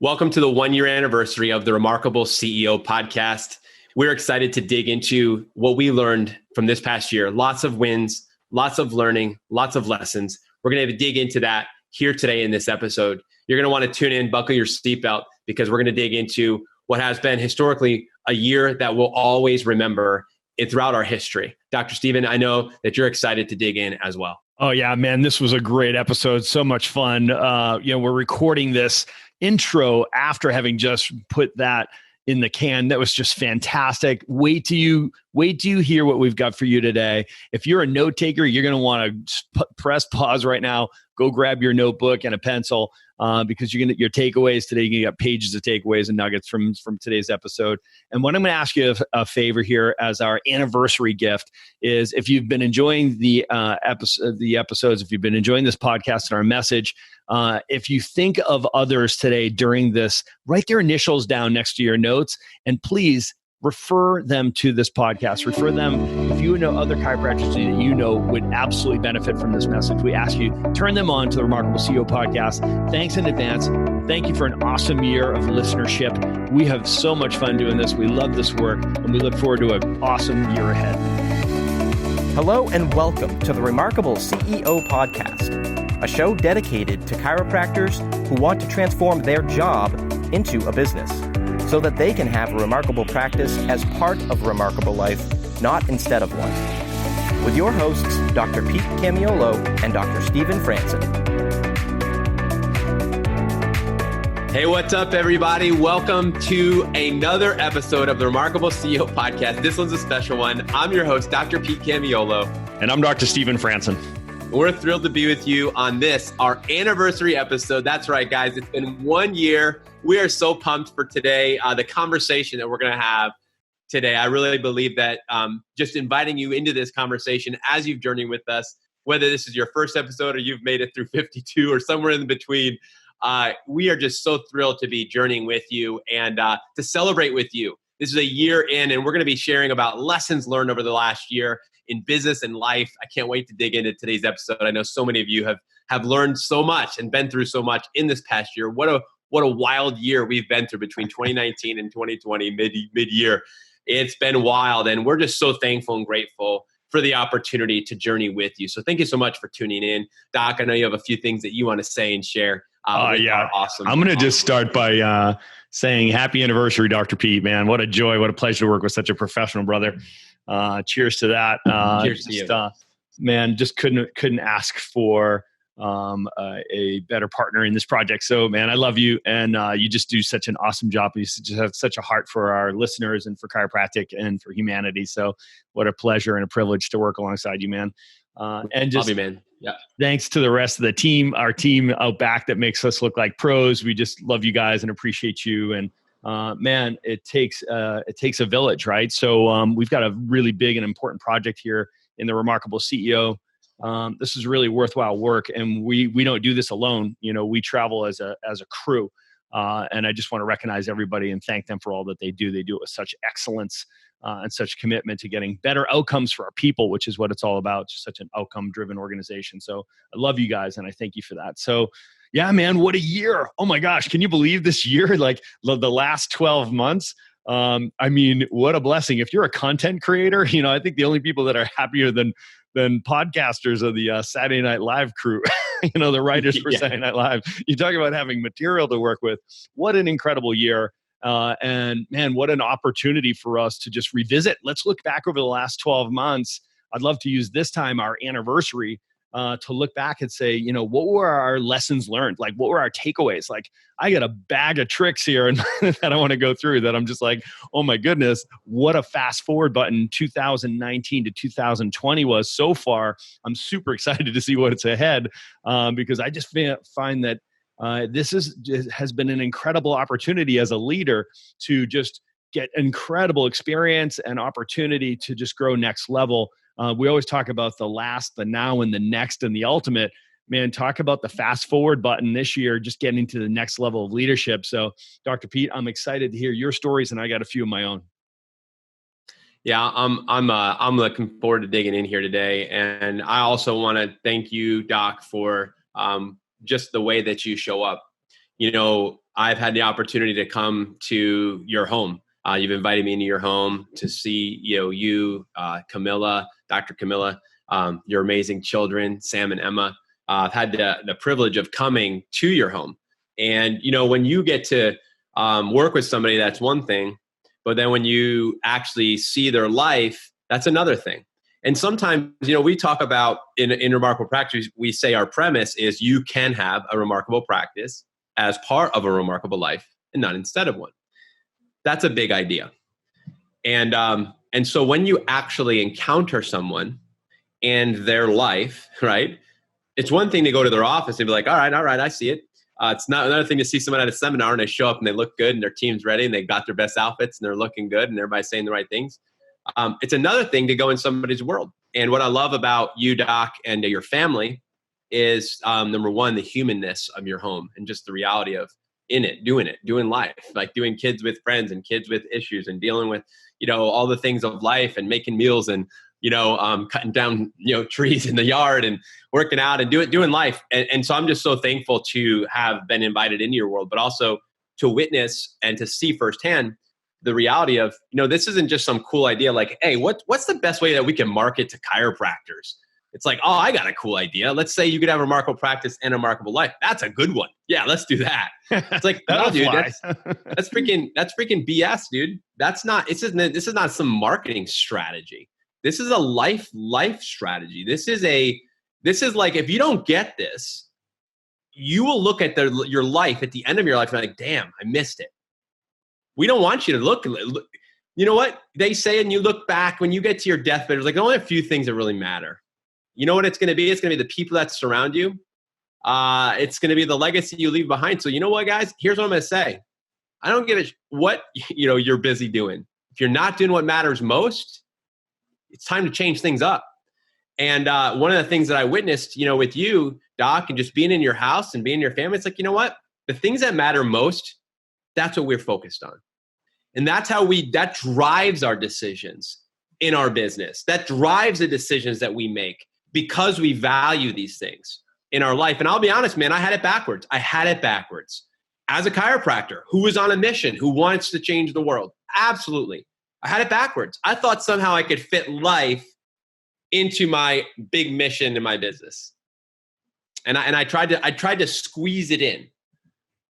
Welcome to the 1-year anniversary of the Remarkable CEO podcast. We're excited to dig into what we learned from this past year. Lots of wins, lots of learning, lots of lessons. We're going to dig into that here today in this episode. You're going to want to tune in, buckle your seatbelt, because we're going to dig into what has been historically a year that we'll always remember throughout our history. Dr. Stephen, I know that you're excited to dig in as well. Oh yeah, man, this was a great episode. So much fun. We're recording this intro after having just put that in the can. That was just fantastic. Wait till you hear what we've got for you today. If you're a note taker, you're going to want to press pause right now. Go grab your notebook and a pencil because you're going to your takeaways today. You get pages of takeaways and nuggets from today's episode. And what I'm going to ask you a favor here as our anniversary gift is, if you've been enjoying the episodes, if you've been enjoying this podcast and our message, if you think of others today during this, write their initials down next to your notes, and please refer them to this podcast. Refer them, if you know other chiropractors that you know would absolutely benefit from this message. We ask you, turn them on to the Remarkable CEO podcast. Thanks in advance. Thank you for an awesome year of listenership. We have so much fun doing this. We love this work, and we look forward to an awesome year ahead. Hello and welcome to the Remarkable CEO podcast, a show dedicated to chiropractors who want to transform their job into a business, so that they can have a remarkable practice as part of a remarkable life, not instead of one. With your hosts, Dr. Pete Camiolo and Dr. Stephen Franson. Hey, what's up, everybody? Welcome to another episode of the Remarkable CEO podcast. This one's a special one. I'm your host, Dr. Pete Camiolo. And I'm Dr. Stephen Franson. We're thrilled to be with you on this, our anniversary episode. That's right, guys. It's been 1 year. We are so pumped for today, the conversation that we're going to have today. I really believe that just inviting you into this conversation as you've journeyed with us, whether this is your first episode or you've made it through 52 or somewhere in between, we are just so thrilled to be journeying with you and to celebrate with you. This is a year in, and we're going to be sharing about lessons learned over the last year in business and life. I can't wait to dig into today's episode. I know so many of you have learned so much and been through so much in this past year. What a wild year we've been through between 2019 and 2020 mid-year. It's been wild, and we're just so thankful and grateful for the opportunity to journey with you. So thank you so much for tuning in. Doc, I know you have a few things that you want to say and share. Awesome. I'm going to just start by saying happy anniversary, Dr. Pete, man. What a joy. What a pleasure to work with such a professional brother. Cheers to that. Cheers to you. Man, just couldn't ask for a better partner in this project. So, man, I love you, and you just do such an awesome job. You just have such a heart for our listeners and for chiropractic and for humanity. So, what a pleasure and a privilege to work alongside you, man. And just, love you, man. Yeah. Thanks to the rest of the team, our team out back that makes us look like pros. We just love you guys and appreciate you. And man, it takes a village, right? So we've got a really big and important project here in the Remarkable CEO. This is really worthwhile work, and we don't do this alone. You know, we travel as a crew, and I just want to recognize everybody and thank them for all that they do. They do it with such excellence and such commitment to getting better outcomes for our people, which is what it's all about. Just such an outcome-driven organization. So I love you guys, and I thank you for that. So yeah, man, what a year. Oh my gosh. Can you believe this year? Like the last 12 months. I mean, what a blessing. If you're a content creator, you know, I think the only people that are happier than podcasters are the Saturday Night Live crew, you know, the writers for Saturday Night Live. You talk about having material to work with. What an incredible year. And man, what an opportunity for us to just revisit. Let's look back over the last 12 months. I'd love to use this time, our anniversary, to look back and say, you know, what were our lessons learned? Like, what were our takeaways? Like, I got a bag of tricks here and that I want to go through that I'm just like, oh my goodness, what a fast forward button 2019 to 2020 was so far. I'm super excited to see what's ahead because I just find that this has been an incredible opportunity as a leader to just get incredible experience and opportunity to just grow next level. We always talk about the last, the now, and the next, and the ultimate. Man, talk about the fast forward button this year, just getting to the next level of leadership. So, Dr. Pete, I'm excited to hear your stories, and I got a few of my own. Yeah, I'm looking forward to digging in here today, and I also want to thank you, Doc, for just the way that you show up. You know, I've had the opportunity to come to your home. You've invited me into your home to see, you, Camilla, Dr. Camilla, your amazing children, Sam and Emma. I've had the privilege of coming to your home. And, when you get to work with somebody, that's one thing. But then when you actually see their life, that's another thing. And sometimes, we talk about in Remarkable Practice, we say our premise is you can have a remarkable practice as part of a remarkable life and not instead of one. That's a big idea. And so when you actually encounter someone and their life, right, it's one thing to go to their office and be like, all right, I see it. It's not another thing to see someone at a seminar and they show up and they look good and their team's ready and they got their best outfits and they're looking good and everybody's saying the right things. It's another thing to go in somebody's world. And what I love about you, Doc, and your family is, number one, the humanness of your home and just the reality of doing life, like doing kids with friends and kids with issues and dealing with, all the things of life and making meals and, cutting down, trees in the yard and working out and doing life. And so I'm just so thankful to have been invited into your world, but also to witness and to see firsthand the reality of, this isn't just some cool idea like, hey, what's the best way that we can market to chiropractors? It's like, oh, I got a cool idea. Let's say you could have a remarkable practice and a remarkable life. That's a good one. Yeah, let's do that. It's like, no, dude, that's freaking BS, dude. This is not some marketing strategy. This is a life strategy. This is like, if you don't get this, you will look at your life at the end of your life and be like, damn, I missed it. We don't want you to look. You know what they say, and you look back when you get to your deathbed. There's like only a few things that really matter. You know what it's going to be? It's going to be the people that surround you. It's going to be the legacy you leave behind. So you know what, guys? Here's what I'm going to say. I don't give a what you're busy doing. If you're not doing what matters most, it's time to change things up. And one of the things that I witnessed, with you, Doc, and just being in your house and being in your family, it's like, you know what? The things that matter most, that's what we're focused on. And that's how that drives our decisions in our business. That drives the decisions that we make because we value these things in our life. And I'll be honest, man, I had it backwards. As a chiropractor who was on a mission, who wants to change the world. Absolutely. I had it backwards. I thought somehow I could fit life into my big mission in my business. And I tried to squeeze it in.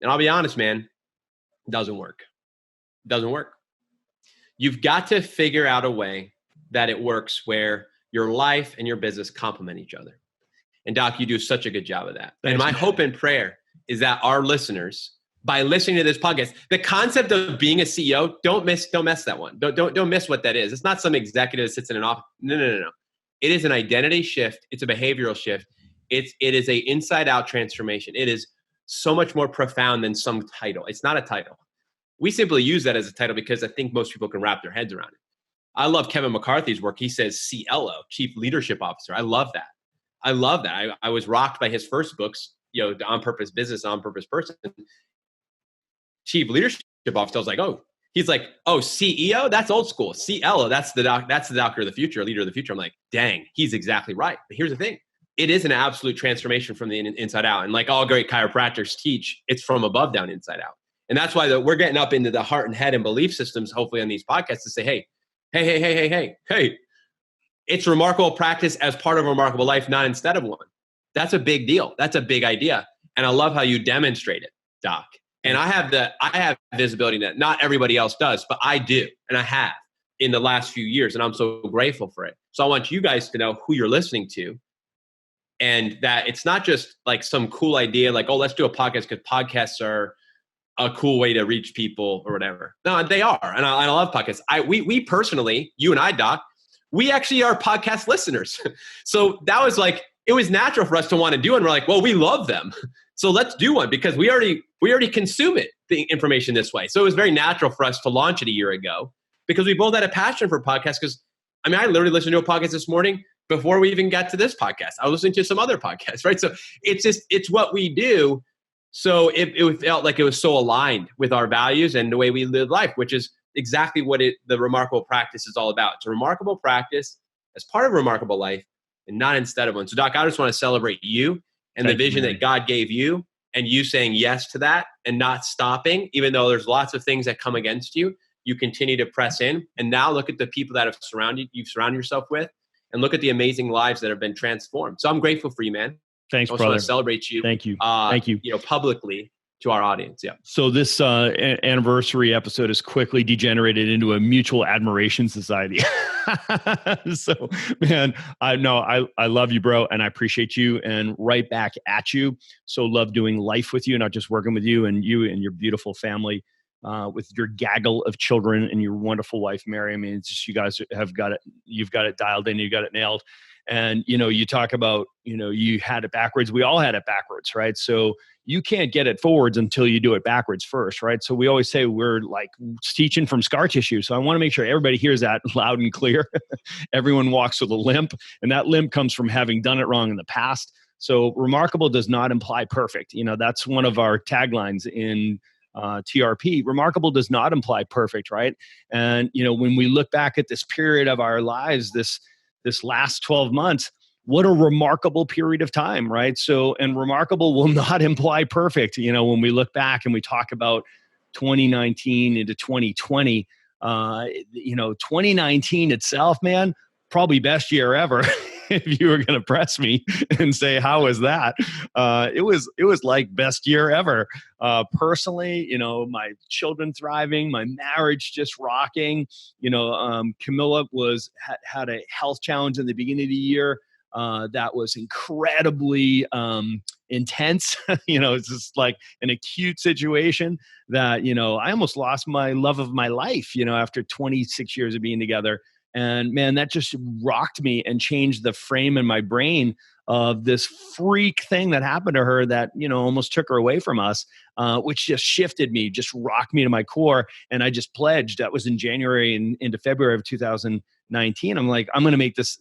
And I'll be honest, man, it doesn't work. It doesn't work. You've got to figure out a way that it works where your life and your business complement each other. And Doc, you do such a good job of that. Thanks, and my hope and prayer is that our listeners, by listening to this podcast, the concept of being a CEO, don't miss that one. Don't miss what that is. It's not some executive that sits in an office. No. It is an identity shift. It's a behavioral shift. It is a inside out transformation. It is so much more profound than some title. It's not a title. We simply use that as a title because I think most people can wrap their heads around it. I love Kevin McCarthy's work. He says CLO, Chief Leadership Officer. I love that. I was rocked by his first books, the On Purpose Business, On Purpose Person. Chief Leadership Officer. I was like, he's like, CEO? That's old school. CLO, that's the doctor of the future, leader of the future. I'm like, dang, he's exactly right. But here's the thing. It is an absolute transformation from the inside out. And like all great chiropractors teach, it's from above down, inside out. And that's why we're getting up into the heart and head and belief systems, hopefully on these podcasts, to say, hey, it's remarkable practice as part of a remarkable life, not instead of one. That's a big deal. That's a big idea. And I love how you demonstrate it, Doc. And I have visibility that not everybody else does, but I do. And I have in the last few years. And I'm so grateful for it. So I want you guys to know who you're listening to. And that it's not just like some cool idea, like, let's do a podcast because podcasts are a cool way to reach people or whatever. No, they are. And I love podcasts. We personally, you and I, Doc, we actually are podcast listeners. So that was like, it was natural for us to want to do it. And we're like, well, we love them. So let's do one because we already consume it, the information this way. So it was very natural for us to launch it a year ago because we both had a passion for podcasts. Because I literally listened to a podcast this morning before we even got to this podcast. I was listening to some other podcasts, right? So it's what we do. So it felt like it was so aligned with our values and the way we live life, which is exactly what the remarkable practice is all about. It's a remarkable practice as part of a remarkable life and not instead of one. So Doc, I just want to celebrate you and the vision that God gave you and you saying yes to that and not stopping, even though there's lots of things that come against you, you continue to press in. And now look at the people that you've surrounded yourself with, and look at the amazing lives that have been transformed. So I'm grateful for you, man. Thanks, I also brother. want to celebrate you. Thank you. Thank you. Publicly to our audience. Yeah. So this anniversary episode has quickly degenerated into a mutual admiration society. So, man, I love you, bro, and I appreciate you, and right back at you. So love doing life with you, not just working with you and your beautiful family, with your gaggle of children and your wonderful wife, Mary. I mean, it's just, you guys have got it. You've got it dialed in. You got it nailed. And, you talk about, you had it backwards. We all had it backwards, right? So you can't get it forwards until you do it backwards first, right? So we always say we're like teaching from scar tissue. So I want to make sure everybody hears that loud and clear. Everyone walks with a limp, and that limp comes from having done it wrong in the past. So remarkable does not imply perfect. That's one of our taglines in TRP. Remarkable does not imply perfect, right? And, when we look back at this period of our lives, this last 12 months, what a remarkable period of time, right? So, and remarkable will not imply perfect. When we look back and we talk about 2019 into 2020, 2019 itself, man, probably best year ever. If you were going to press me and say, how was that? It was like best year ever. Personally, my children thriving, my marriage just rocking. Camilla had a health challenge in the beginning of the year that was incredibly intense. It's just like an acute situation that, I almost lost my love of my life, after 26 years of being together. And man, that just rocked me and changed the frame in my brain of this freak thing that happened to her that, almost took her away from us, which just shifted me, just rocked me to my core. And I just pledged, that was in January and into February of 2019. I'm like, I'm going to make this,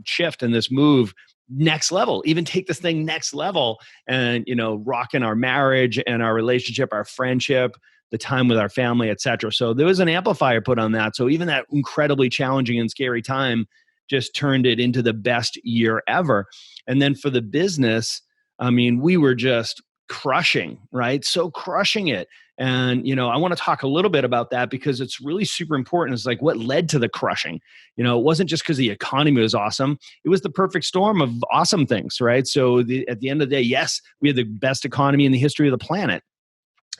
shift and this move next level, even take this thing next level, and, rocking our marriage and our relationship, our friendship, the time with our family, et cetera. So there was an amplifier put on that. So even that incredibly challenging and scary time just turned it into the best year ever. And then for the business, I mean, we were just crushing, right? So crushing it. And, I want to talk a little bit about that because it's really super important. It's like what led to the crushing. It wasn't just because the economy was awesome. It was the perfect storm of awesome things, right? So at the end of the day, yes, we had the best economy in the history of the planet.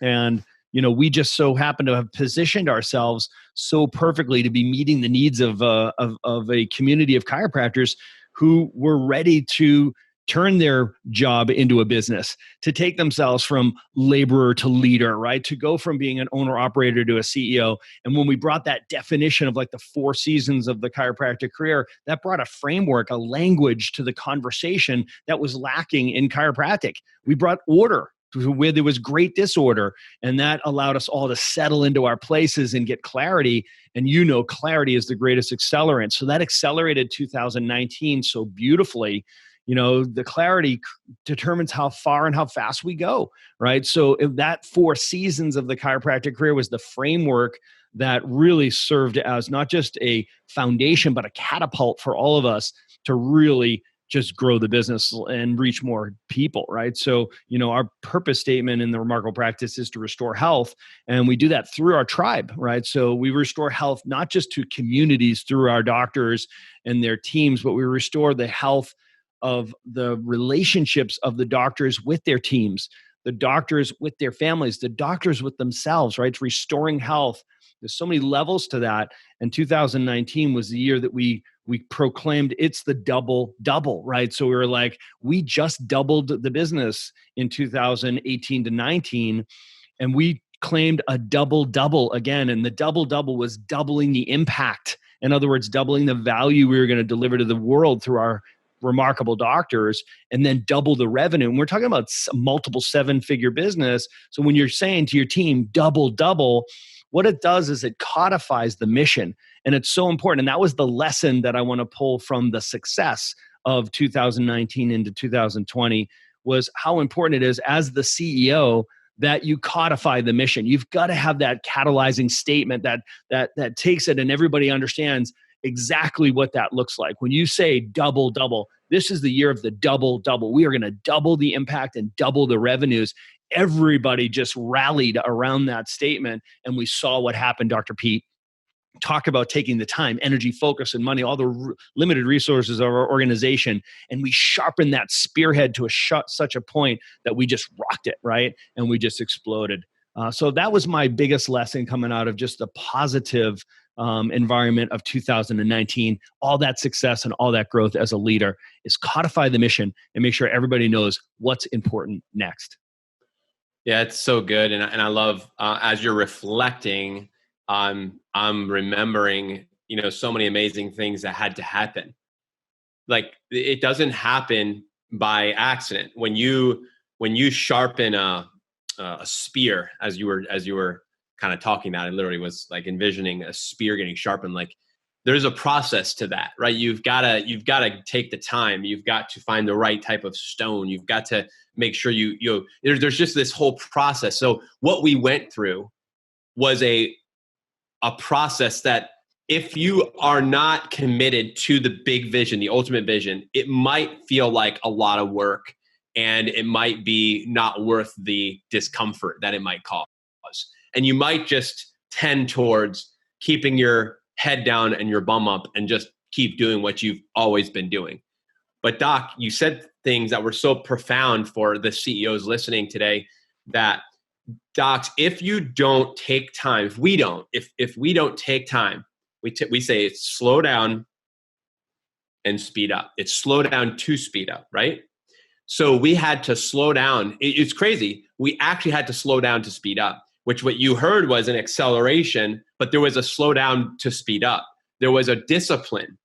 And we just so happen to have positioned ourselves so perfectly to be meeting the needs of a community of chiropractors who were ready to turn their job into a business, to take themselves from laborer to leader, right? To go from being an owner operator to a CEO. And when we brought that definition of like the 4 seasons of the chiropractic career, that brought a framework, a language to the conversation that was lacking in chiropractic. We brought order where there was great disorder, and that allowed us all to settle into our places and get clarity. And clarity is the greatest accelerant. So that accelerated 2019 so beautifully. The clarity determines how far and how fast we go, right? So if that 4 seasons of the chiropractic career was the framework that really served as not just a foundation, but a catapult for all of us to really just grow the business and reach more people, right? So, our purpose statement in the Remarkable Practice is to restore health. And we do that through our tribe, right? So we restore health, not just to communities through our doctors and their teams, but we restore the health of the relationships of the doctors with their teams, the doctors with their families, the doctors with themselves, right? It's restoring health. There's so many levels to that. And 2019 was the year that we proclaimed it's the double, right? So we were like, we just doubled the business in 2018 to 19, and we claimed a double again. And the double was doubling the impact. In other words, doubling the value we were going to deliver to the world through our remarkable doctors, and then double the revenue. And we're talking about multiple 7-figure business. So when you're saying to your team, double, what it does is it codifies the mission. And it's so important. And that was the lesson that I want to pull from the success of 2019 into 2020, was how important it is as the CEO that you codify the mission. You've got to have that catalyzing statement that takes it and everybody understands exactly what that looks like. When you say double, double, this is the year of the double, double. We are going to double the impact and double the revenues. Everybody just rallied around that statement, and we saw what happened, Dr. Pete. Talk about taking the time, energy, focus, and money, all the limited resources of our organization, and we sharpened that spearhead to such a point that we just rocked it, right? And we just exploded. So that was my biggest lesson coming out of just the positive environment of 2019. All that success and all that growth as a leader is codify the mission and make sure everybody knows what's important next. Yeah, it's so good. And I love, as you're reflecting, I'm remembering, so many amazing things that had to happen. Like, it doesn't happen by accident. When you sharpen a spear, as you were kind of talking about, it literally was like envisioning a spear getting sharpened. Like, there's a process to that, right? You've got to take the time. You've got to find the right type of stone. You've got to make sure there's just this whole process. So what we went through was a process that, if you are not committed to the big vision, the ultimate vision, it might feel like a lot of work, and it might be not worth the discomfort that it might cause. And you might just tend towards keeping your head down and your bum up and just keep doing what you've always been doing. But Doc, you said things that were so profound for the CEOs listening today, that docs, if you don't take time, if we don't take time, we say it's slow down and speed up. It's slow down to speed up, right? So we had to slow down. It's crazy. We actually had to slow down to speed up, which what you heard was an acceleration, but there was a slow down to speed up. There was a discipline,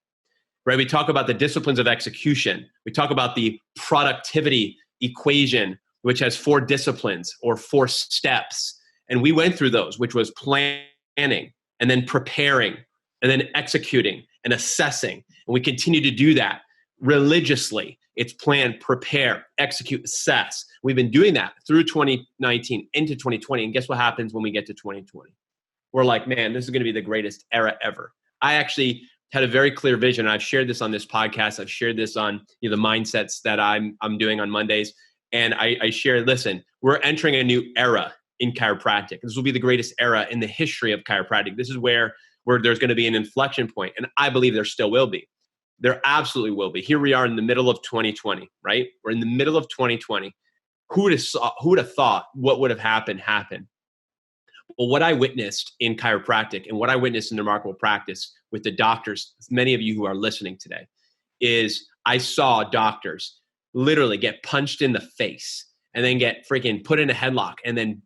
right? We talk about the disciplines of execution. We talk about the productivity equation, which has 4 disciplines or 4 steps. And we went through those, which was planning and then preparing and then executing and assessing. And we continue to do that religiously. It's plan, prepare, execute, assess. We've been doing that through 2019 into 2020. And guess what happens when we get to 2020? We're like, man, this is going to be the greatest era ever. I actually had a very clear vision. I've shared this on this podcast. I've shared this on the mindsets that I'm doing on Mondays. And I shared, listen, we're entering a new era in chiropractic. This will be the greatest era in the history of chiropractic. This is where there's going to be an inflection point. And I believe there still will be. There absolutely will be. Here we are in the middle of 2020, right? We're in the middle of 2020. Who would have thought what would have happened? Well, what I witnessed in chiropractic and what I witnessed in the remarkable practice with the doctors, many of you who are listening today, is I saw doctors literally get punched in the face and then get freaking put in a headlock and then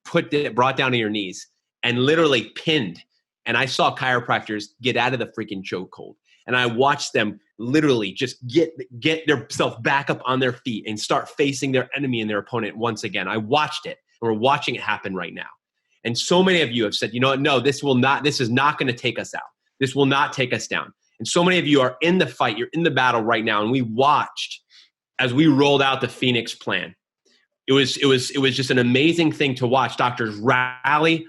brought down to your knees and literally pinned. And I saw chiropractors get out of the freaking chokehold. And I watched them literally just get themselves back up on their feet and start facing their enemy and their opponent once again. I watched it. And we're watching it happen right now. And so many of you have said, you know what? No, this is not going to take us out. This will not take us down. And so many of you are in the fight. You're in the battle right now. And we watched as we rolled out the Phoenix plan. It was just an amazing thing to watch doctors rally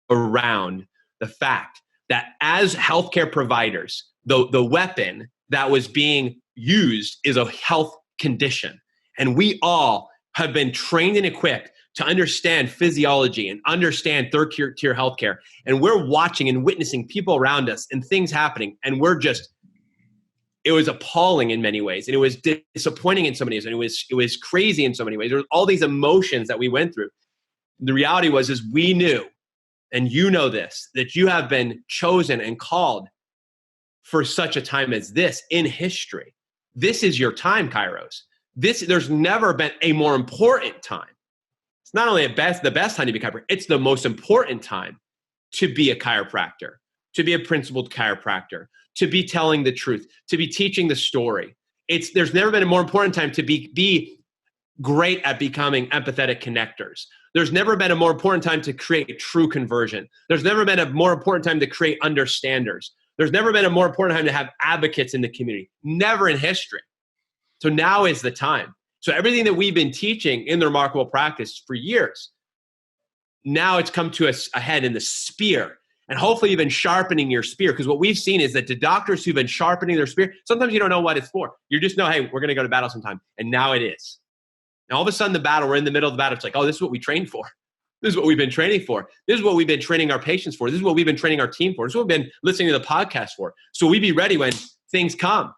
around the fact that as healthcare providers, the weapon that was being used is a health condition. And we all have been trained and equipped to understand physiology and understand third-tier healthcare. And we're watching and witnessing people around us and things happening. And it was appalling in many ways. And it was disappointing in so many ways. And it was crazy in so many ways. There were all these emotions that we went through. The reality is we knew, and you know this, that you have been chosen and called for such a time as this in history. This is your time, Kairos. There's never been a more important time. It's not only the best time to be a chiropractor, it's the most important time to be a chiropractor, to be a principled chiropractor, to be telling the truth, to be teaching the story. There's never been a more important time to be great at becoming empathetic connectors. There's never been a more important time to create true conversion. There's never been a more important time to create understanders. There's never been a more important time to have advocates in the community. Never in history. So now is the time. So everything that we've been teaching in the remarkable practice for years, now it's come to us ahead in the spear. And hopefully you've been sharpening your spear, because what we've seen is that the doctors who've been sharpening their spear, sometimes you don't know what it's for. You just know, hey, we're going to go to battle sometime. And now it is. And all of a sudden the battle, we're in the middle of the battle. It's like, oh, this is what we trained for. This is what we've been training for. This is what we've been training our patients for. This is what we've been training our team for. This is what we've been listening to the podcast for. So we be ready when things come.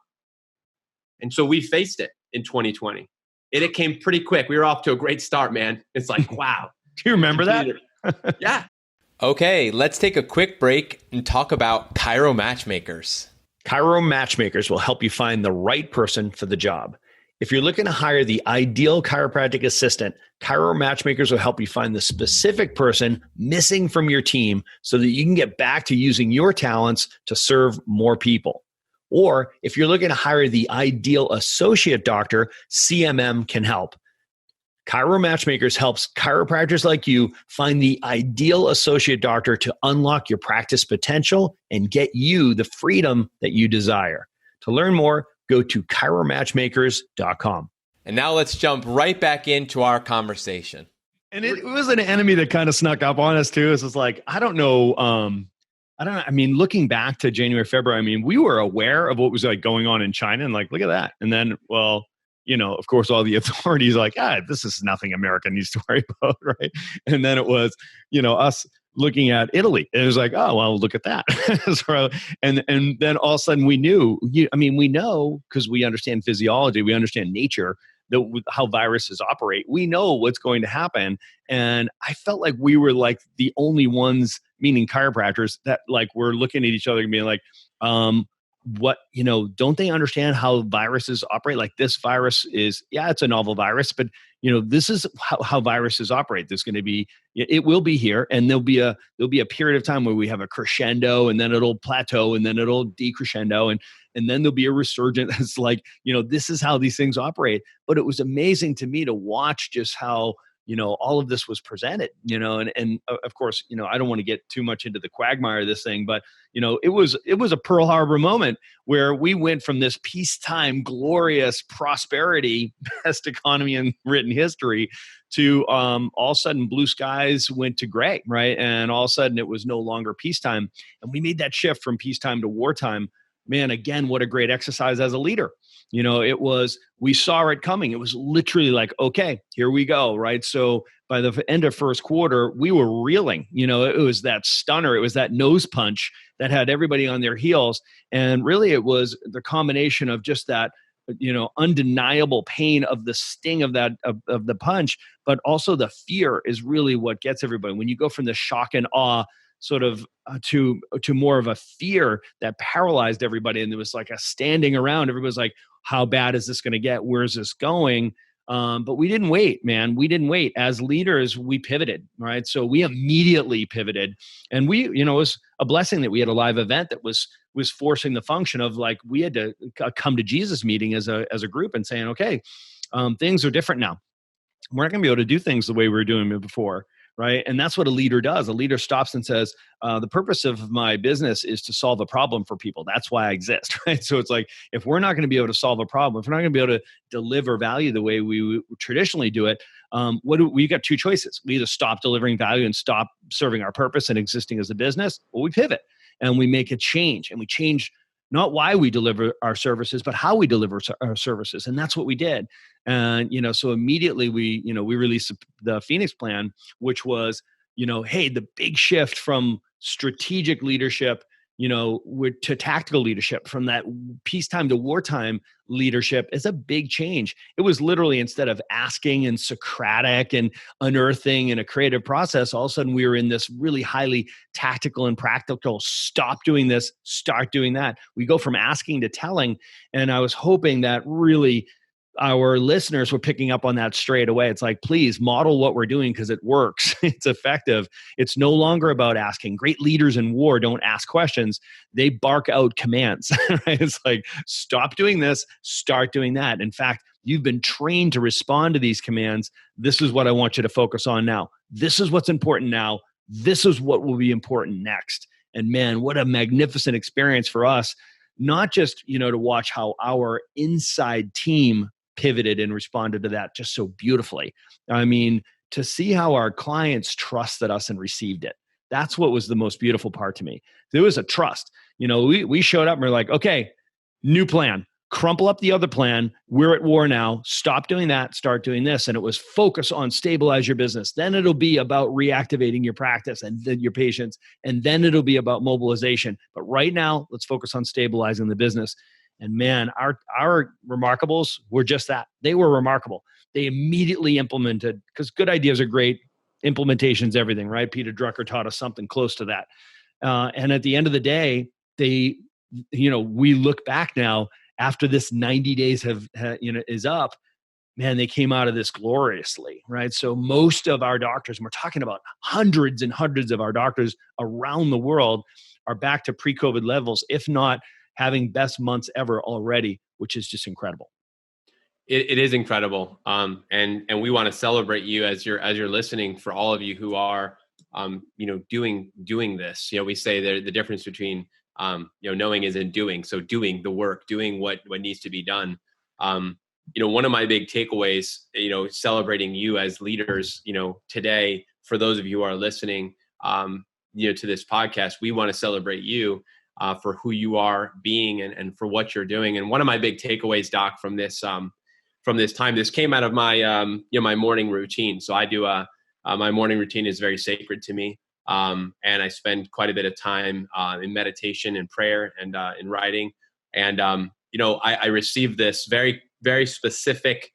And so we faced it in 2020. And it came pretty quick. We were off to a great start, man. It's like, wow. Do you remember that? Yeah. Okay, let's take a quick break and talk about Chiro Match Makers. Chiro Match Makers will help you find the right person for the job. If you're looking to hire the ideal chiropractic assistant, Chiro Match Makers will help you find the specific person missing from your team so that you can get back to using your talents to serve more people. Or if you're looking to hire the ideal associate doctor, CMM can help. Chiro Match Makers helps chiropractors like you find the ideal associate doctor to unlock your practice potential and get you the freedom that you desire. To learn more, go to chiromatchmakers.com. And now let's jump right back into our conversation. And it was an enemy that kind of snuck up on us too. It's just like, I don't know. I mean, looking back to January, February, I mean, we were aware of what was like going on in China and like, look at that. And then, well, you know, of course, all the authorities like, this is nothing America needs to worry about, right? And then it was, you know, us looking at Italy. It was like, oh, well, look at that. So, and then all of a sudden we knew, we know because we understand physiology, we understand nature, how viruses operate. We know what's going to happen. And I felt like we were like the only ones, meaning chiropractors, that like were looking at each other and being like, don't they understand how viruses operate? Like this virus is, it's a novel virus, but this is how viruses operate. There's going to be, it will be here, and there'll be a period of time where we have a crescendo, and then it'll plateau, and then it'll decrescendo, and then there'll be a resurgence. It's like, this is how these things operate. But it was amazing to me to watch just how, all of this was presented, and of course, I don't want to get too much into the quagmire of this thing, but, it was a Pearl Harbor moment where we went from this peacetime, glorious prosperity, best economy in written history, to all of a sudden blue skies went to gray, right? And all of a sudden it was no longer peacetime. And we made that shift from peacetime to wartime. Man, again, what a great exercise as a leader. We saw it coming. It was literally like, okay, here we go, right? So by the end of first quarter, we were reeling. It was that stunner. It was that nose punch that had everybody on their heels. And really it was the combination of just that, undeniable pain of the sting of that, of the punch, but also the fear is really what gets everybody. When you go from the shock and awe sort of to more of a fear that paralyzed everybody. And there was like a standing around. Everybody was like, how bad is this going to get? Where's this going? But we didn't wait, man. We didn't wait. As leaders, we pivoted, right? So we immediately pivoted. And it was a blessing that we had a live event that was forcing the function of like, we had to come to Jesus meeting as a group and saying, okay, things are different now. We're not going to be able to do things the way we were doing it before. Right. And that's what a leader does. A leader stops and says, the purpose of my business is to solve a problem for people. That's why I exist. Right. So it's like, if we're not going to be able to solve a problem, if we're not going to be able to deliver value the way we traditionally do it, we got two choices. We either stop delivering value and stop serving our purpose and existing as a business, or we pivot and we make a change, and we change not why we deliver our services, but how we deliver our services. And that's what we did. And, so immediately we released the Phoenix plan, which was, hey, the big shift from strategic leadership, to tactical leadership, from that peacetime to wartime leadership is a big change. It was literally, instead of asking and Socratic and unearthing in a creative process, all of a sudden we were in this really highly tactical and practical, stop doing this, start doing that. We go from asking to telling. And I was hoping that really our listeners were picking up on that straight away. It's like, please model what we're doing because it works. It's effective. It's no longer about asking. Great leaders in war don't ask questions. They bark out commands. Right? It's like, stop doing this, start doing that. In fact, you've been trained to respond to these commands. This is what I want you to focus on now. This is what's important now. This is what will be important next. And man, what a magnificent experience for us. Not just, to watch how our inside team pivoted and responded to that just so beautifully. I mean, to see how our clients trusted us and received it. That's what was the most beautiful part to me. There was a trust. We showed up and we're like, okay, new plan. Crumple up the other plan. We're at war now. Stop doing that. Start doing this. And it was focus on stabilize your business. Then it'll be about reactivating your practice and then your patients. And then it'll be about mobilization. But right now, let's focus on stabilizing the business. And man, our remarkables were just that. They were remarkable. They immediately implemented, because good ideas are great. Implementation's everything, right? Peter Drucker taught us something close to that. And at the end of the day, we look back now after this 90 days is up, man, they came out of this gloriously, right? So most of our doctors, and we're talking about hundreds and hundreds of our doctors around the world, are back to pre-COVID levels, if not having best months ever already, which is just incredible. It is incredible. And we want to celebrate you as you're listening, for all of you who are, doing this. We say the difference between, knowing isn't doing. So doing the work, doing what needs to be done. One of my big takeaways, celebrating you as leaders, today, for those of you who are listening, to this podcast, we want to celebrate you for who you are being and for what you're doing. And one of my big takeaways, Doc, from this time, this came out of my, my morning routine. So I do my morning routine is very sacred to me. And I spend quite a bit of time in meditation and prayer and in writing. And, I received this very, very specific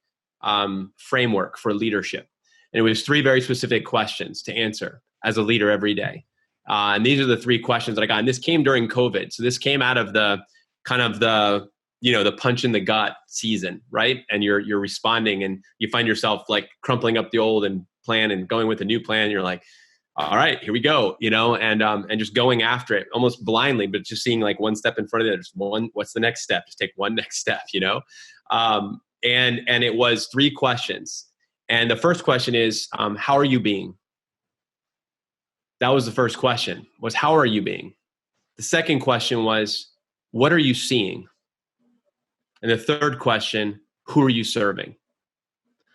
framework for leadership. And it was 3 very specific questions to answer as a leader every day. And these are the 3 questions that I got. And this came during COVID. So this came out of the kind of the punch in the gut season, right? And you're responding and you find yourself like crumpling up the old and plan and going with a new plan. And you're like, all right, here we go, and just going after it almost blindly, but just seeing like one step in front of it. Just what's the next step? Just take one next step, and it was 3 questions. And the first question is, how are you being? That was the first question, was how are you being? The second question was, what are you seeing? And the third question, who are you serving?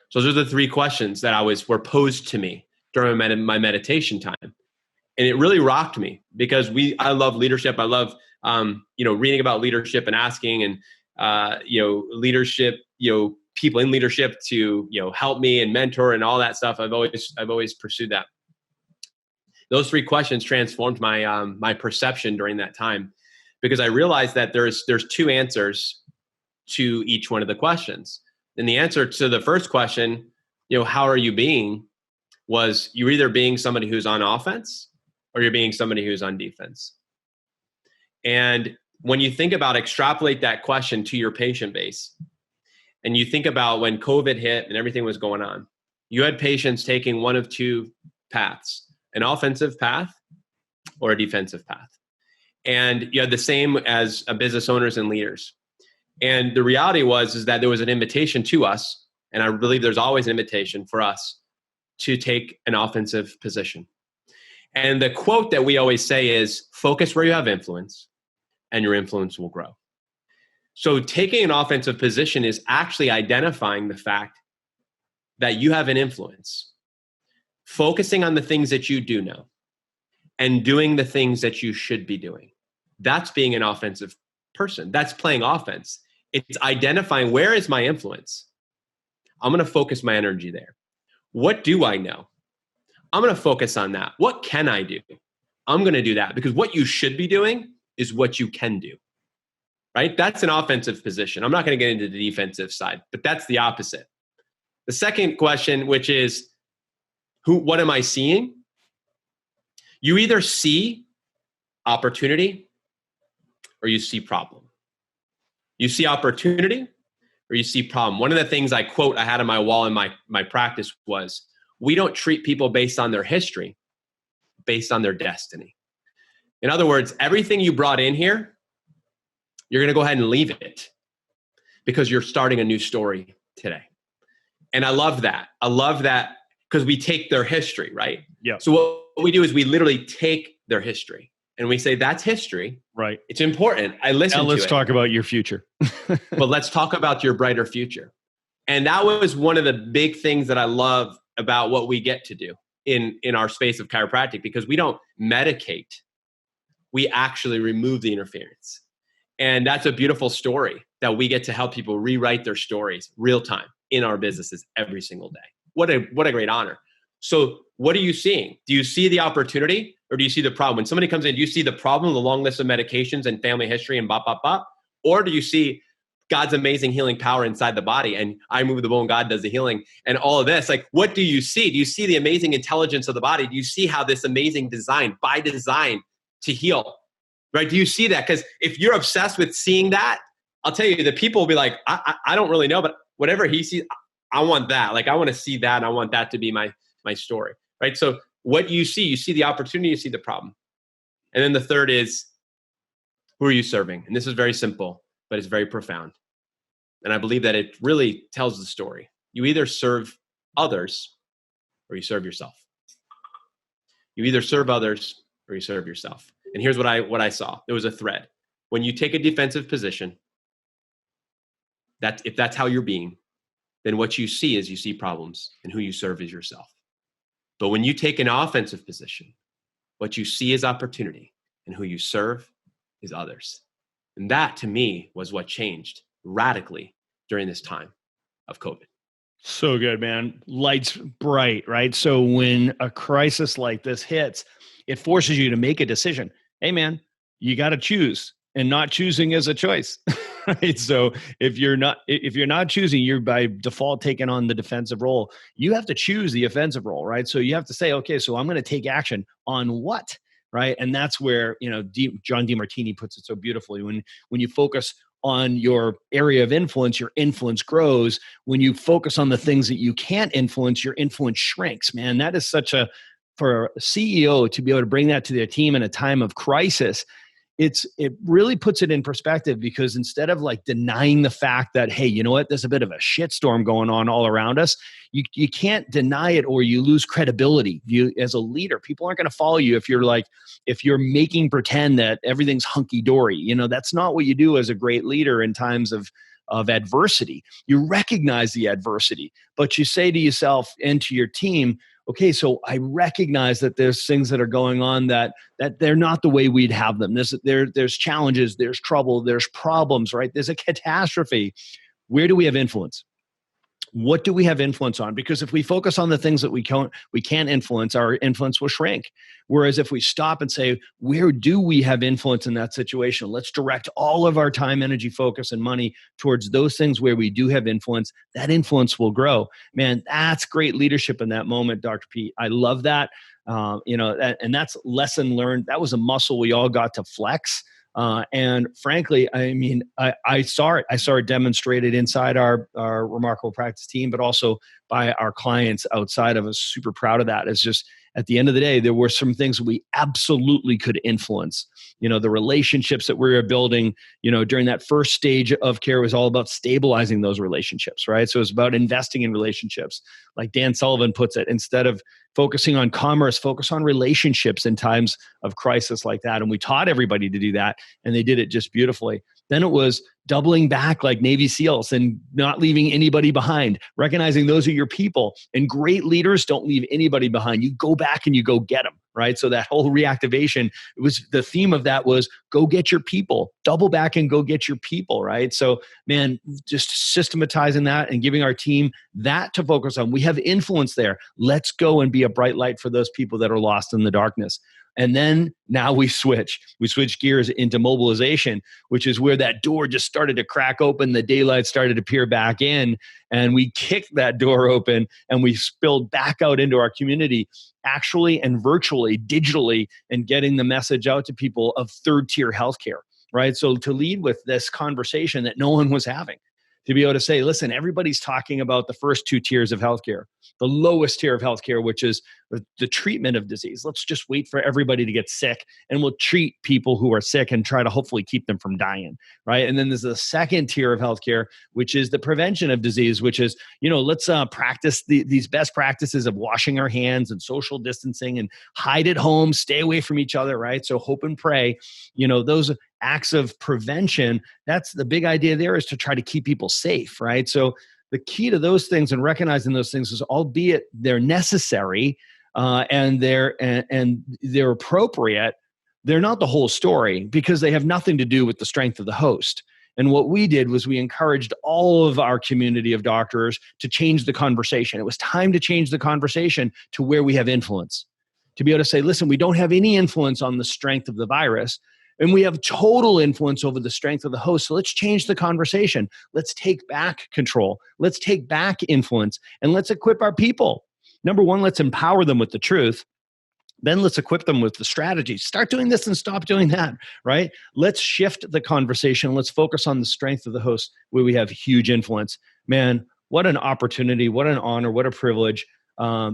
So those are the 3 questions that were posed to me during my meditation time. And it really rocked me because I love leadership. I love, reading about leadership and asking and, leadership, people in leadership to, help me and mentor and all that stuff. I've always pursued that. Those 3 questions transformed my, my perception during that time, because I realized that there's 2 answers to each one of the questions. And the answer to the first question, how are you being, was you're either being somebody who's on offense or you're being somebody who's on defense. And when you think about, extrapolate that question to your patient base, and you think about when COVID hit and everything was going on, you had patients taking one of 2 paths, an offensive path or a defensive path. And you had the same as business owners and leaders. And the reality is that there was an invitation to us, and I believe there's always an invitation for us to take an offensive position. And the quote that we always say is, focus where you have influence and your influence will grow. So taking an offensive position is actually identifying the fact that you have an influence, focusing on the things that you do know and doing the things that you should be doing. That's being an offensive person. That's playing offense. It's identifying, where is my influence? I'm going to focus my energy there. What do I know? I'm going to focus on that. What can I do? I'm going to do that, because what you should be doing is what you can do, right? That's an offensive position. I'm not going to get into the defensive side, but that's the opposite. The second question, which is, what am I seeing? You either see opportunity or you see problem. You see opportunity or you see problem. One of the things I had on my wall in my practice was, we don't treat people based on their history, based on their destiny. In other words, everything you brought in here, you're going to go ahead and leave it because you're starting a new story today. And I love that. I love that because we take their history, right? Yeah. So what we do is we literally take their history and we say, that's history. Right. It's important. I listen to it. Now let's talk about your future. But let's talk about your brighter future. And that was one of the big things that I love about what we get to do, in our space of chiropractic, because we don't medicate. We actually remove the interference. And that's a beautiful story that we get to help people rewrite their stories real time in our businesses every single day. What a great honor. So what are you seeing? Do you see the opportunity or do you see the problem? When somebody comes in, do you see the problem, the long list of medications and family history and bop, bop, bop? Or do you see God's amazing healing power inside the body and I move the bone, God does the healing and all of this? Like, what do you see? Do you see the amazing intelligence of the body? Do you see how this amazing design, by design, to heal, right? Do you see that? Because if you're obsessed with seeing that, I'll tell you, the people will be like, I don't really know, but whatever he sees, I want that. Like, I want to see that. And I want that to be my story, right? So what you see the opportunity, you see the problem. And then the third is, who are you serving? And this is very simple, but it's very profound. And I believe that it really tells the story. You either serve others or you serve yourself. You either serve others or you serve yourself. And here's what I saw. There was a thread. When you take a defensive position, if that's how you're being, then what you see problems, and who you serve is yourself. But when you take an offensive position, what you see is opportunity, and who you serve is others. And that, to me, was what changed radically during this time of COVID. So good, man. Lights bright, right? So when a crisis like this hits, it forces you to make a decision. Hey, man, you got to choose, and not choosing is a choice. Right? So if you're not choosing, you're by default taking on the defensive role. You have to choose the offensive role, right? So you have to say, okay, so I'm going to take action on what, right? And that's where, John DeMartini puts it so beautifully. When you focus on your area of influence, your influence grows. When you focus on the things that you can't influence, your influence shrinks, man. That is for a CEO to be able to bring that to their team in a time of crisis. It really puts it in perspective, because instead of like denying the fact that, hey, you know what, there's a bit of a shitstorm going on all around us, you can't deny it or you lose credibility. You, as a leader, people aren't going to follow you if you're making pretend that everything's hunky-dory. That's not what you do as a great leader in times of adversity. You recognize the adversity, but you say to yourself and to your team, okay, so I recognize that there's things that are going on that they're not the way we'd have them. There's challenges, there's trouble, there's problems, right? There's a catastrophe. Where do we have influence? What do we have influence on? Because if we focus on the things that we can't influence, our influence will shrink. Whereas if we stop and say, where do we have influence in that situation? Let's direct all of our time, energy, focus, and money towards those things where we do have influence. That influence will grow. Man, that's great leadership in that moment, Dr. P. I love that. And that's lesson learned. That was a muscle we all got to flex. And frankly, I mean, I saw it demonstrated inside our Remarkable Practice team, but also by our clients outside of us. Super proud of that. It's just, at the end of the day, there were some things we absolutely could influence. The relationships that we were building, during that first stage of care was all about stabilizing those relationships, right? So it's about investing in relationships. Like Dan Sullivan puts it, instead of focusing on commerce, focus on relationships in times of crisis like that. And we taught everybody to do that, and they did it just beautifully. Then it was doubling back like Navy SEALs and not leaving anybody behind, recognizing those are your people. And great leaders don't leave anybody behind. You go back and you go get them, right? So that whole reactivation, the theme of that was go get your people, double back and go get your people, right? So man, just systematizing that and giving our team that to focus on. We have influence there. Let's go and be a bright light for those people that are lost in the darkness. And then now we switch gears into mobilization, which is where that door just started to crack open. The daylight started to peer back in, and we kicked that door open and we spilled back out into our community, actually and virtually, digitally, and getting the message out to people of third-tier healthcare, right? So to lead with this conversation that no one was having, to be able to say, listen, everybody's talking about the first two tiers of healthcare, the lowest tier of healthcare, which is the treatment of disease. Let's just wait for everybody to get sick, and we'll treat people who are sick and try to hopefully keep them from dying, right? And then there's the second tier of healthcare, which is the prevention of disease, which is, let's practice these best practices of washing our hands and social distancing and hide at home, stay away from each other, right? So hope and pray, those acts of prevention, that's the big idea there, is to try to keep people safe, right? So the key to those things and recognizing those things is, albeit they're necessary, and they're appropriate, they're not the whole story because they have nothing to do with the strength of the host. And what we did was we encouraged all of our community of doctors to change the conversation. It was time to change the conversation to where we have influence, to be able to say, listen, we don't have any influence on the strength of the virus, and we have total influence over the strength of the host. So let's change the conversation. Let's take back control. Let's take back influence, and let's equip our people. Number one, let's empower them with the truth. Then let's equip them with the strategies. Start doing this and stop doing that, right? Let's shift the conversation. Let's focus on the strength of the host where we have huge influence. Man, what an opportunity, what an honor, what a privilege.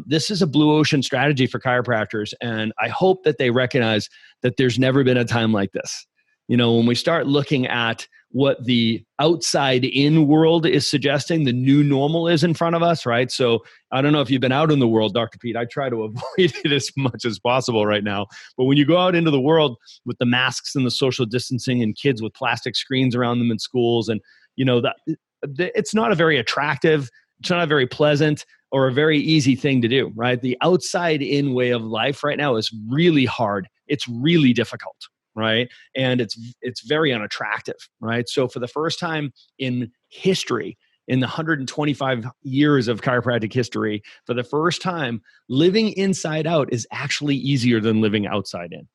This is a blue ocean strategy for chiropractors, and I hope that they recognize that there's never been a time like this. You know, when we start looking at what the outside in world is suggesting, the new normal is in front of us, right? So I don't know if you've been out in the world, Dr. Pete. I try to avoid it as much as possible right now. But when you go out into the world with the masks and the social distancing and kids with plastic screens around them in schools, and you know that it's not a very attractive, it's not a very pleasant or a very easy thing to do, right? The outside in way of life right now is really hard. It's really difficult. Right. And it's very unattractive. Right. So for the first time in history, in the 125 years of chiropractic history, for the first time, living inside out is actually easier than living outside in.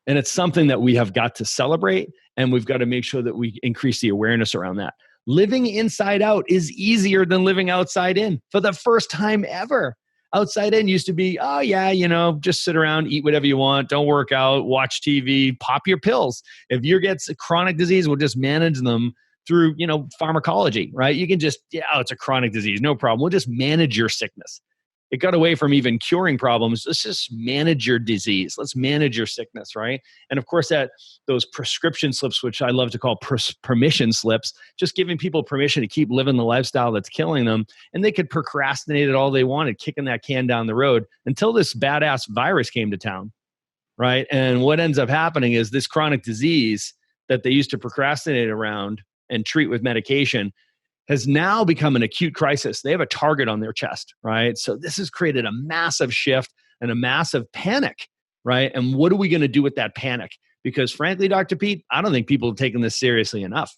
And it's something that we have got to celebrate, and we've got to make sure that we increase the awareness around that. Living inside out is easier than living outside in for the first time ever. Outside in used to be, oh yeah, you know, just sit around, eat whatever you want, don't work out, watch TV, pop your pills. If you get a chronic disease, we'll just manage them through, you know, pharmacology, right? You can just, it's a chronic disease, no problem. We'll just manage your sickness. It got away from even curing problems. Let's just manage your disease. Let's manage your sickness, right? And of course, those prescription slips, which I love to call permission slips, just giving people permission to keep living the lifestyle that's killing them. And they could procrastinate it all they wanted, kicking that can down the road until this badass virus came to town, right? And what ends up happening is this chronic disease that they used to procrastinate around and treat with medication has now become an acute crisis. They have a target on their chest, right? So this has created a massive shift and a massive panic, right? And what are we going to do with that panic? Because frankly, Dr. Pete, I don't think people have taken this seriously enough.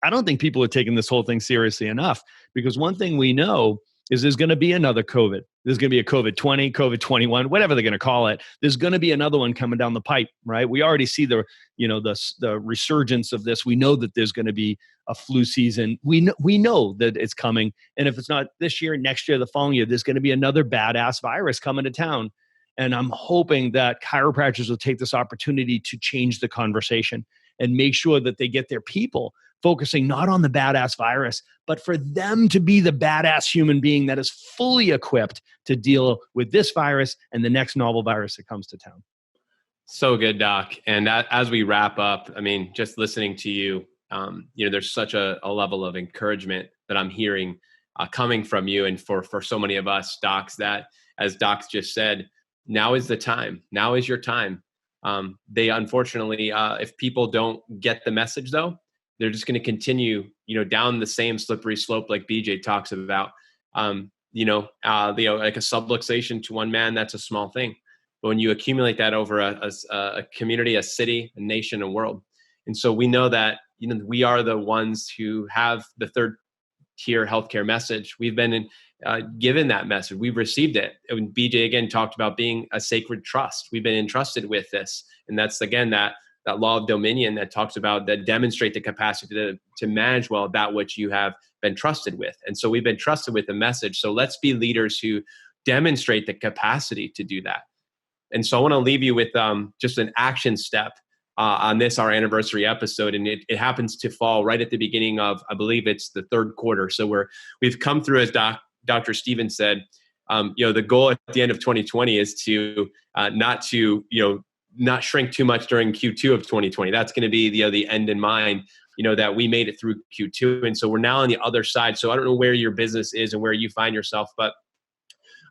I don't think people are taking this whole thing seriously enough, because one thing we know is there's going to be another COVID. There's going to be a COVID-20, COVID-21, whatever they're going to call it. There's going to be another one coming down the pipe, right? We already see the resurgence of this. We know that there's going to be a flu season. We know that it's coming. And if it's not this year, next year, the following year, there's going to be another badass virus coming to town. And I'm hoping that chiropractors will take this opportunity to change the conversation and make sure that they get their people focusing not on the badass virus, but for them to be the badass human being that is fully equipped to deal with this virus and the next novel virus that comes to town. So good, Doc. And as we wrap up, I mean, just listening to you, there's such a level of encouragement that I'm hearing coming from you and for so many of us docs that, as Doc just said, now is the time. Now is your time. They unfortunately, if people don't get the message though, they're just going to continue, down the same slippery slope like BJ talks about. Like a subluxation to one man, that's a small thing. But when you accumulate that over a community, a city, a nation, a world. And so we know that, we are the ones who have the third tier healthcare message. We've been given that message. We've received it. And BJ again talked about being a sacred trust. We've been entrusted with this. And that's again, that law of dominion that talks about, that demonstrate the capacity to manage well that which you have been trusted with. And so we've been trusted with the message. So let's be leaders who demonstrate the capacity to do that. And so I want to leave you with just an action step on this, our anniversary episode. And it happens to fall right at the beginning of, I believe it's the third quarter. So we've come through, as Dr. Stevens said, the goal at the end of 2020 is to not shrink too much during Q2 of 2020. That's going to be the end in mind, that we made it through Q2. And so we're now on the other side. So I don't know where your business is and where you find yourself, but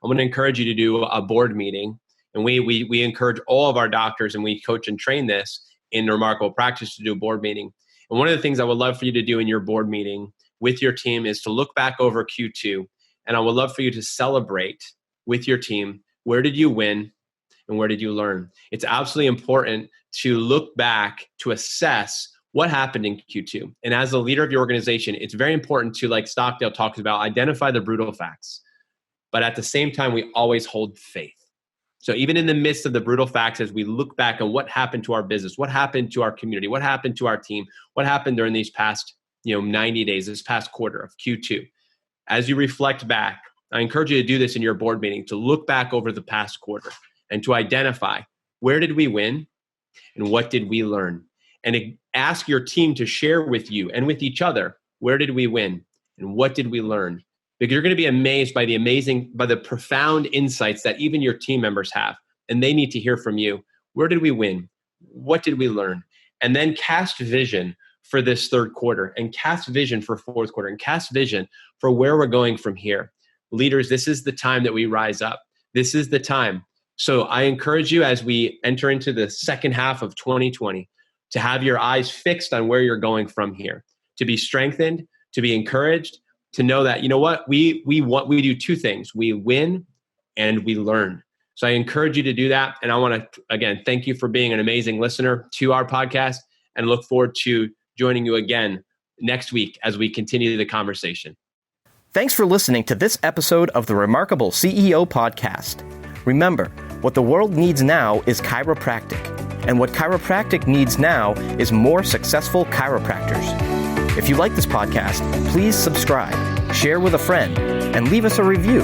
I'm going to encourage you to do a board meeting. And we encourage all of our doctors, and we coach and train this in Remarkable Practice, to do a board meeting. And one of the things I would love for you to do in your board meeting with your team is to look back over Q2. And I would love for you to celebrate with your team Where did you win? And where did you learn? It's absolutely important to look back to assess what happened in Q2. And as the leader of your organization, it's very important to, like Stockdale talks about, identify the brutal facts. But at the same time, we always hold faith. So even in the midst of the brutal facts, as we look back on what happened to our business, what happened to our community, what happened to our team, what happened during these past 90 days, this past quarter of Q2, as you reflect back, I encourage you to do this in your board meeting, to look back over the past quarter and to identify, where did we win and what did we learn? And ask your team to share with you and with each other, where did we win and what did we learn? Because you're going to be amazed by the profound insights that even your team members have. And they need to hear from you. Where did we win? What did we learn? And then cast vision for this third quarter, and cast vision for fourth quarter, and cast vision for where we're going from here. Leaders, this is the time that we rise up. This is the time. So I encourage you, as we enter into the second half of 2020, to have your eyes fixed on where you're going from here, to be strengthened, to be encouraged, to know that, we do two things. We win and we learn. So I encourage you to do that. And I want to, again, thank you for being an amazing listener to our podcast, and look forward to joining you again next week as we continue the conversation. Thanks for listening to this episode of the Remarkable CEO Podcast. Remember, what the world needs now is chiropractic, and what chiropractic needs now is more successful chiropractors. If you like this podcast, please subscribe, share with a friend, and leave us a review.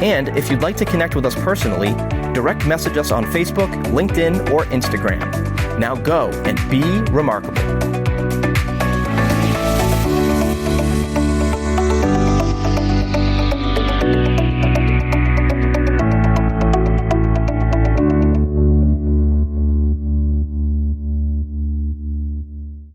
And if you'd like to connect with us personally, direct message us on Facebook, LinkedIn, or Instagram. Now go and be remarkable.